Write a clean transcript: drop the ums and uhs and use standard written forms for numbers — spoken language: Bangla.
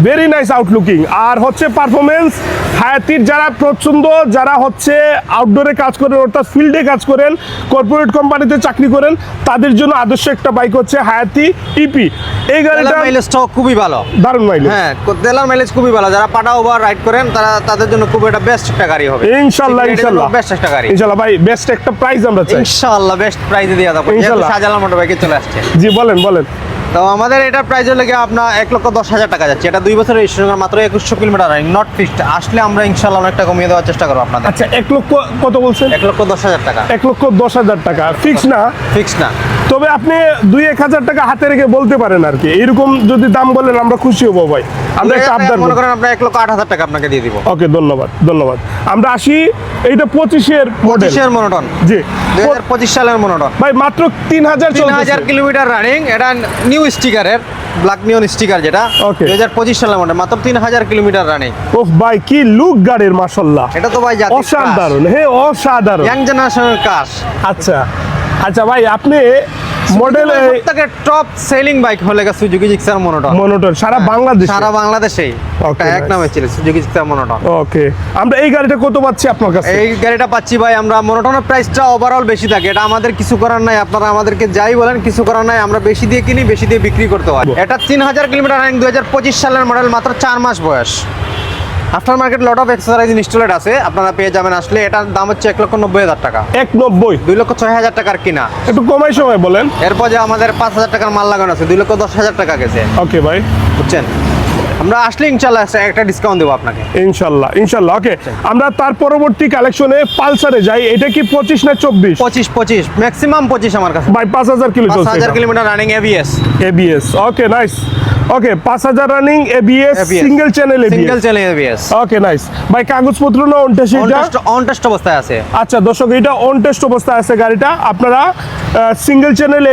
Very nice আউটলুকিং। আর হচ্ছে পারফরমেন্স হায়াতির যারা পছন্দ, যারা হচ্ছে আউটডোরে কাজ করেন অর্থাৎ ফিল্ডে কাজ করেন, কর্পোরেট কোম্পানিতে চাকরি করেন, তাদের জন্য আদর্শ একটা বাইক হচ্ছে হায়াতি ইপি। এই গাড়িটা মাইলেজটাও খুবই ভালো, দারুণ মাইলেজ। হ্যাঁ তেলার মাইলেজ খুবই ভালো, যারা পাটা ওভার রাইড করেন তাদের জন্য খুব একটা বেস্ট একটা গাড়ি হবে ইনশাআল্লাহ ইনশাআল্লাহ বেস্ট একটা গাড়ি ইনশাআল্লাহ। ভাই বেস্ট একটা প্রাইস আমরা চাই ইনশাআল্লাহ, বেস্ট প্রাইসে দিয়ে দেবো। ইনশাআল্লাহ। শাহজালাল মোটর বাইকে চলে আসছে। জি বলেন বলেন। তো আমাদের এটার প্রাইস হলে গিয়ে আপনার 1,10,000 টাকা যাচ্ছে। এটা 2 বছরের রেজিস্ট্রেশন, মাত্র 2100 কিলোমিটার রানিং, নট ফিক্সড। আসলে আমরা ইনশাআল্লাহ অনেকটা কমিয়ে দেওয়ার চেষ্টা করবো আপনাদের। আচ্ছা 1 লক্ষ কত বলছেন? 1,10,000 টাকা 1,10,000 টাকা ফিক্স না, ফিক্স না। তবে আপনি 2-1,000 টাকা হাতে রেখে বলতে পারেন আর কি। এরকম যদি দাম বলেন আমরা খুশি হবো ভাই। আমরা একটা আবদার মনে করেন আমরা 1,08,000 টাকা আপনাকে দিয়ে দিব। ওকে ধন্যবাদ ধন্যবাদ। আমরা আসি, এইটা 25-এর মডেল। 25-এর মনোটন, জি 2025 সালের মনোটন, ভাই মাত্র 3,000 3000 কিলোমিটার রানিং। এটা নিউ স্টিকারের ব্ল্যাক নিয়ন স্টিকার, যেটা Okay. 2025 সালের মডেল, মাত্র 3000 কিলোমিটার রানিং। ওহ ভাই কি লুক গাড়ির মাশাআল্লাহ, এটা তো ভাই জাতীয় অসাধারণ। হ্যাঁ অসাধারণ। ইয়াং জেনারেশনের কার। আচ্ছা আচ্ছা ভাই আপনি মডেল সবথেকে টপ সেলিং বাইক হলে গেছে সুজুকি জিক্সার মনোটন। মনোটর সারা বাংলাদেশে, সারা বাংলাদেশেই Okay, এক nice. নামে ছিল সুজুকি জিক্সার মনোটন। ওকে আমরা এই গাড়িটা কত পাচ্ছি আপনার কাছে? এই গাড়িটা পাচ্ছি ভাই আমরা, মনোটনের প্রাইসটা ওভারঅল বেশি থাকে, এটা আমাদের কিছু করার নাই। আপনারা আমাদেরকে যাই বলেন কিছু করার নাই, আমরা বেশি দিয়ে কিনি, বেশি দিয়ে বিক্রি করতে হয়। এটা 3000 কিলোমিটার রানিং, 2025 সালের মডেল, মাত্র 4 মাস বয়স। After market lot of accessories installed আছে, আপনারা পেয়ে যাবেন আসলে। এটার দাম হচ্ছে 1,90,000 টাকা, 190। 2,06,000 টাকার কিনা। একটু কমাই সময় বলেন। এরপর যে আমাদের 5,000 টাকার মাল লাগানো আছে, 2,10,000 টাকা গেছে, ওকে ভাই বুঝছেন। আমরা আসলে ইনশাল্লাহ একটা ডিসকাউন্ট দেবো আপনাকে। ইনশাল্লাহ ইনশাল্লাহ। ওকে আমরা তার পরবর্তী কালেকশনে পালসারে যাই। এটা কি 25 না 24? 25 ম্যাক্সিমাম 25 আমার কাছে। ভাই 5,000 কিলো চলছে। 5,000 kilometre running ABS. ABS okay nice. Okay 5,000 running ABS, single channel ABS. Single channel ABS. Okay nice ভাই। কাগজপত্র না অন টেস্ট? অন টেস্ট অবস্থায় আছে। আচ্ছা দর্শক এটা অন টেস্ট অবস্থায় আছে গাড়িটা। আপনারা সিঙ্গেল চ্যানেল